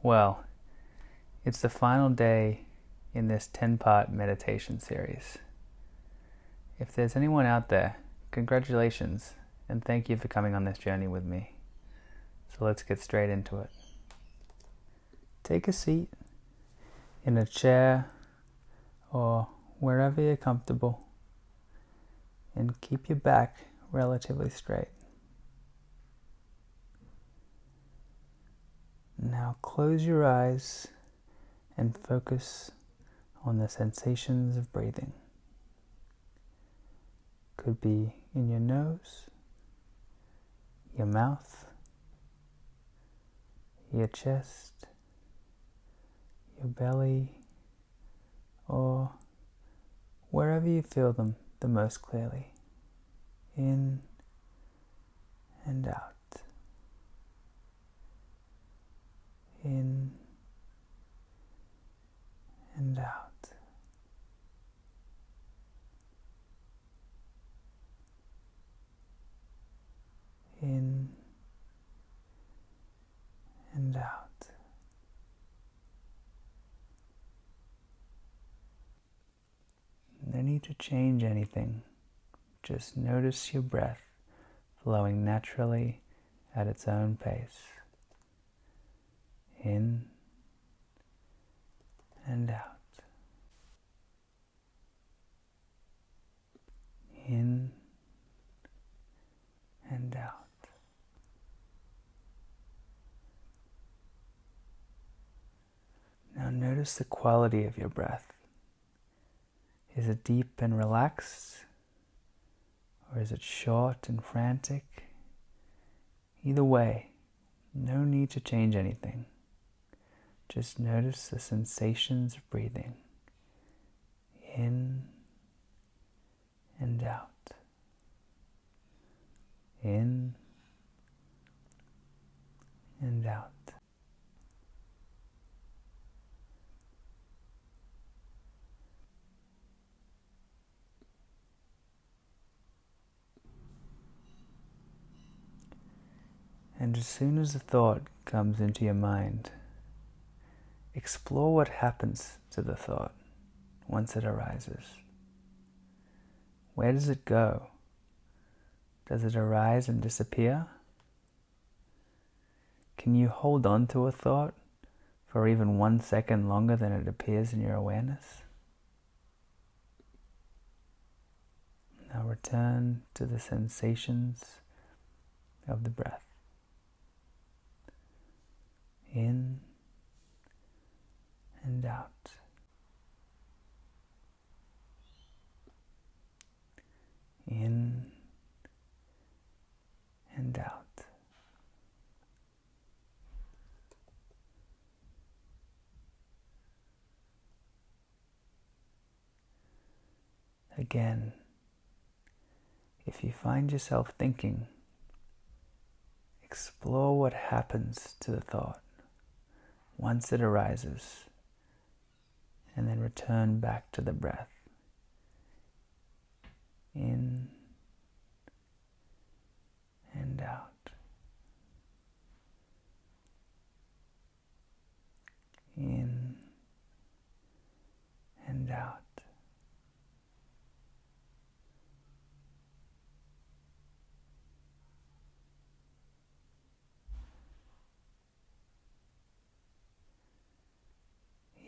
Well, it's the final day in this 10-part meditation series. If there's anyone out there, congratulations and thank you for coming on this journey with me. So let's get straight into it. Take a seat in a chair or wherever you're comfortable and keep your back relatively straight. Now close your eyes and focus on the sensations of breathing. Could be in your nose, your mouth, your chest, your belly, or wherever you feel them the most clearly. In and out. In and out. In and out. No need to change anything. Just notice your breath flowing naturally at its own pace. In and out. In and out. Now notice the quality of your breath. Is it deep and relaxed? Or is it short and frantic? Either way, no need to change anything. Just notice the sensations of breathing. In and out. In and out. And as soon as a thought comes into your mind, explore what happens to the thought once it arises. Where does it go? Does it arise and disappear? Can you hold on to a thought for even 1 second longer than it appears in your awareness? Now return to the sensations of the breath. In and out. In and out. Again, if you find yourself thinking, explore what happens to the thought once it arises, and then return back to the breath. In and out. In and out.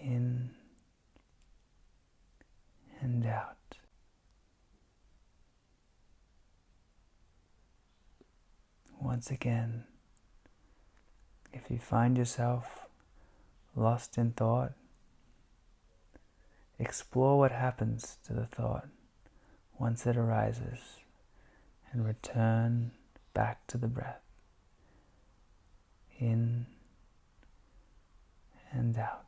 In and out. Once again, if you find yourself lost in thought, explore what happens to the thought once it arises and return back to the breath. In and out.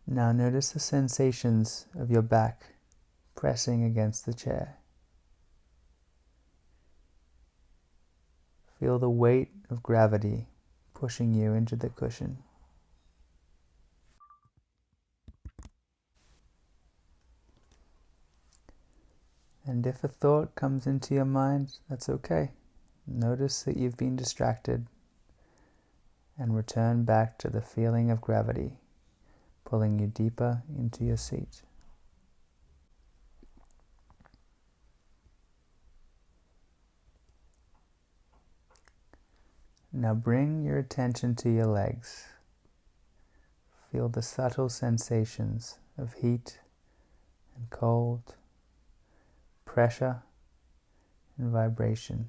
Now notice the sensations of your back pressing against the chair. Feel the weight of gravity pushing you into the cushion. And if a thought comes into your mind, that's okay. Notice that you've been distracted and return back to the feeling of gravity, pulling you deeper into your seat. Now bring your attention to your legs. Feel the subtle sensations of heat and cold, pressure and vibration.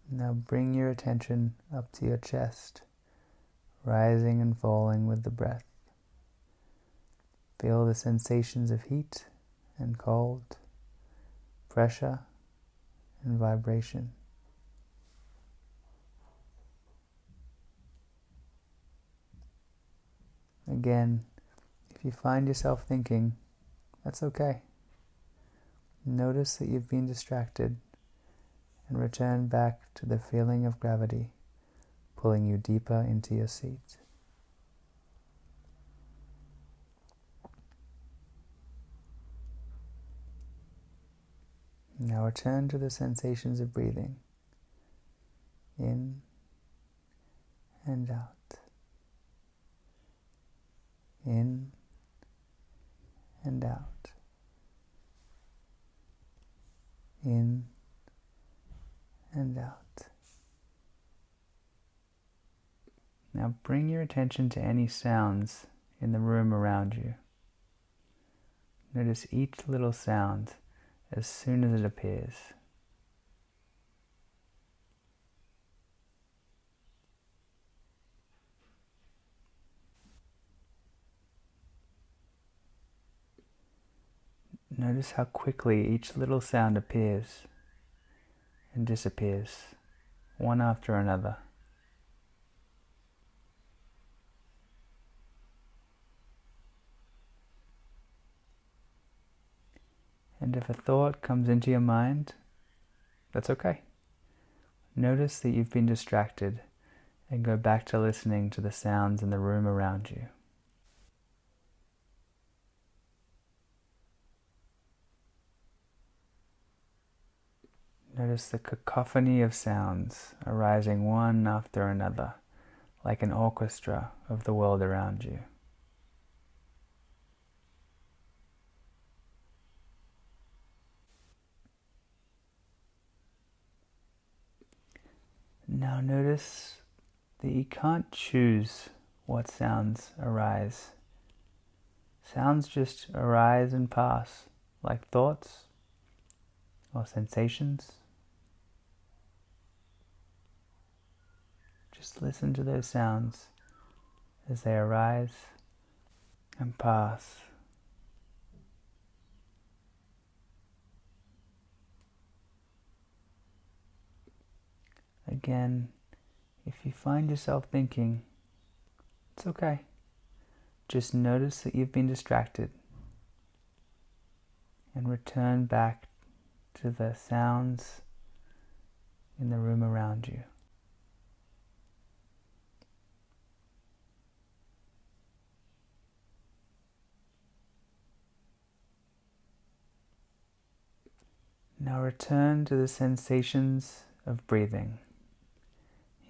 Now bring your attention up to your chest, rising and falling with the breath. Feel the sensations of heat and cold, pressure and vibration. Again, if you find yourself thinking, that's okay. Notice that you've been distracted and return back to the feeling of gravity, pulling you deeper into your seat. Now return to the sensations of breathing, in and out, in and out, in and out. Now bring your attention to any sounds in the room around you. Notice each little sound as soon as it appears. Notice how quickly each little sound appears and disappears, one after another. And if a thought comes into your mind, that's okay. Notice that you've been distracted and go back to listening to the sounds in the room around you. Notice the cacophony of sounds arising one after another, like an orchestra of the world around you. Now notice that you can't choose what sounds arise. Sounds just arise and pass, like thoughts or sensations. Just listen to those sounds as they arise and pass. Again, if you find yourself thinking, it's okay. Just notice that you've been distracted and return back to the sounds in the room around you. Now return to the sensations of breathing,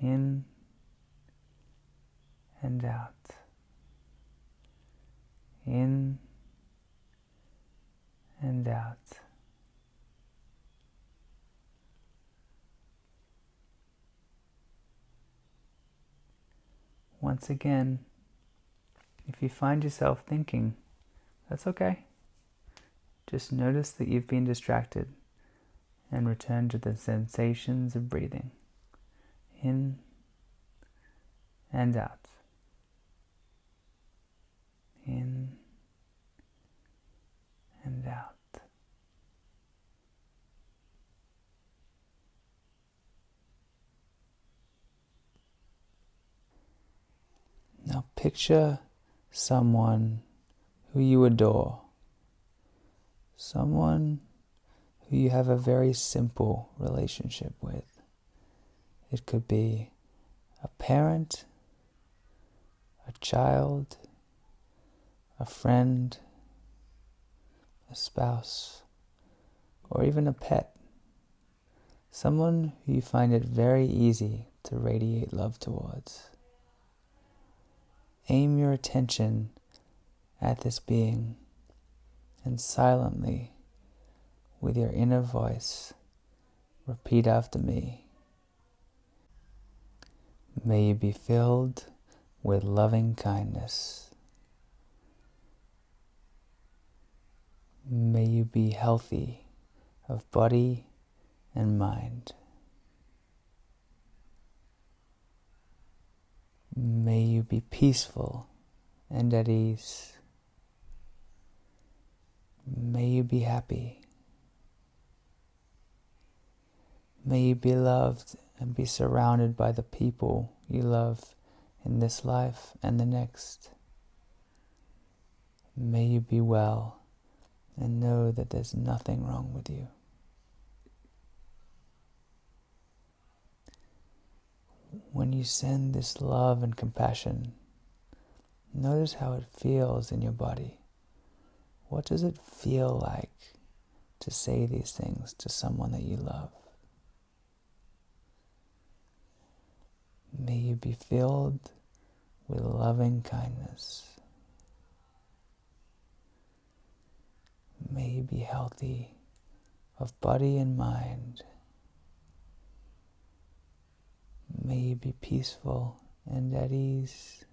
in and out, in and out. Once again, if you find yourself thinking, that's okay. Just notice that you've been distracted and return to the sensations of breathing, in and out, in and out. Now picture someone who you adore, someone who you have a very simple relationship with. It could be a parent, a child, a friend, a spouse, or even a pet. Someone who you find it very easy to radiate love towards. Aim your attention at this being and silently, with your inner voice, repeat after me. May you be filled with loving kindness. May you be healthy of body and mind. May you be peaceful and at ease. May you be happy. May you be loved and be surrounded by the people you love in this life and the next. May you be well and know that there's nothing wrong with you. When you send this love and compassion, notice how it feels in your body. What does it feel like to say these things to someone that you love? May you be filled with loving kindness. May you be healthy of body and mind. May you be peaceful and at ease.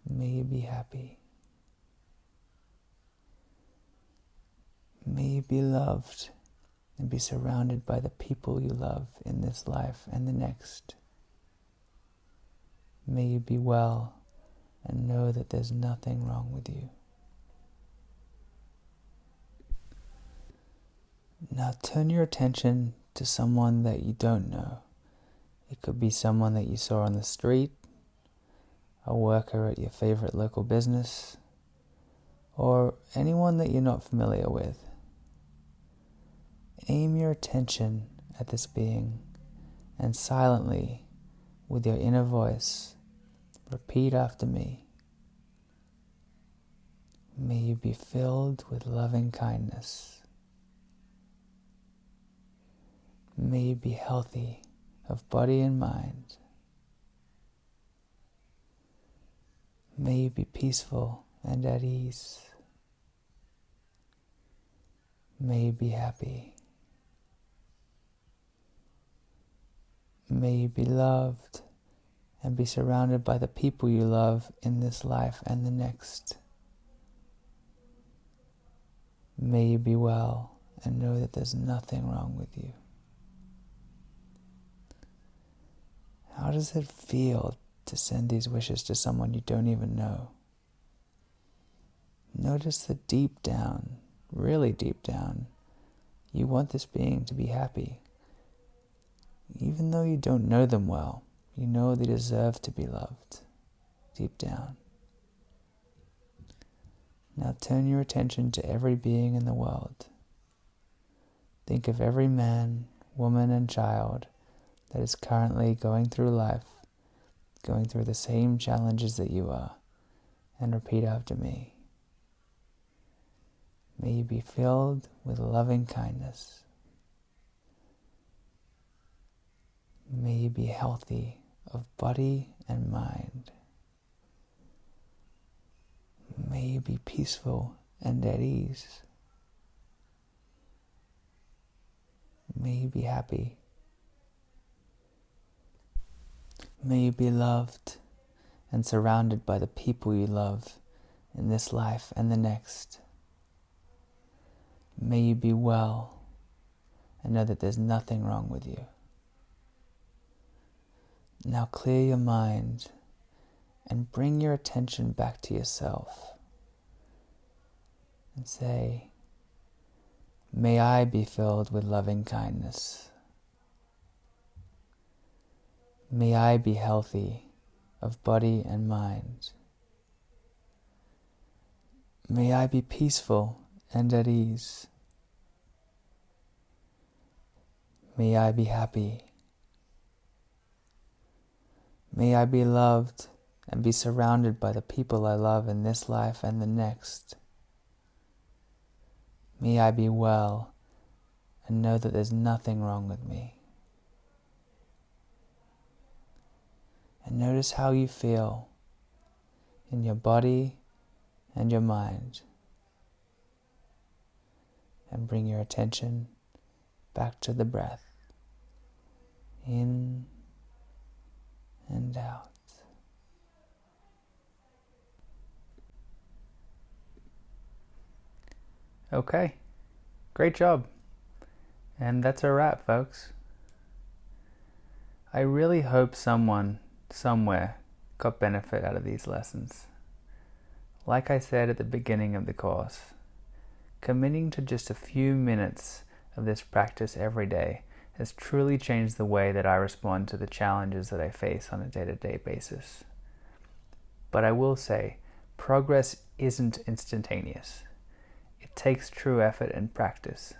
May you be happy. May you be loved and be surrounded by the people you love in this life and the next. May you be well and know that there's nothing wrong with you. Now turn your attention to someone that you don't know. It could be someone that you saw on the street, a worker at your favorite local business, or anyone that you're not familiar with. Aim your attention at this being and silently, with your inner voice, repeat after me. May you be filled with loving kindness. May you be healthy of body and mind. May you be peaceful and at ease. May you be happy. May you be loved and be surrounded by the people you love in this life and the next. May you be well and know that there's nothing wrong with you. How does it feel to send these wishes to someone you don't even know? Notice that deep down, really deep down, you want this being to be happy. Even though you don't know them well, you know they deserve to be loved, deep down. Now turn your attention to every being in the world. Think of every man, woman, and child that is currently going through life, going through the same challenges that you are, and repeat after me. May you be filled with loving kindness. May you be healthy of body and mind. May you be peaceful and at ease. May you be happy. May you be loved and surrounded by the people you love in this life and the next. May you be well and know that there's nothing wrong with you. Now clear your mind and bring your attention back to yourself and say, may I be filled with loving kindness. May I be healthy of body and mind. May I be peaceful and at ease. May I be happy. May I be loved and be surrounded by the people I love in this life and the next. May I be well and know that there's nothing wrong with me. And notice how you feel in your body and your mind. And bring your attention back to the breath. In and out. Okay, great job. And that's a wrap, folks. I really hope someone, somewhere, got benefit out of these lessons. Like I said at the beginning of the course, committing to just a few minutes of this practice every day has truly changed the way that I respond to the challenges that I face on a day-to-day basis. But I will say, progress isn't instantaneous. It takes true effort and practice.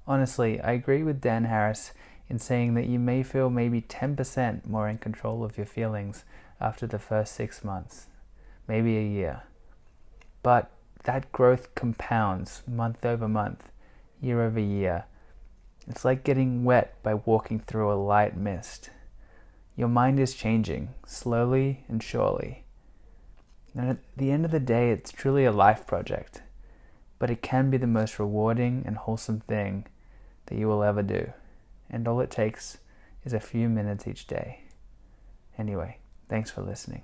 Honestly, I agree with Dan Harris in saying that you may feel maybe 10% more in control of your feelings after the first 6 months, maybe a year. But that growth compounds month over month, year over year. It's like getting wet by walking through a light mist. Your mind is changing, slowly and surely. And at the end of the day, it's truly a life project. But it can be the most rewarding and wholesome thing that you will ever do. And all it takes is a few minutes each day. Anyway, thanks for listening.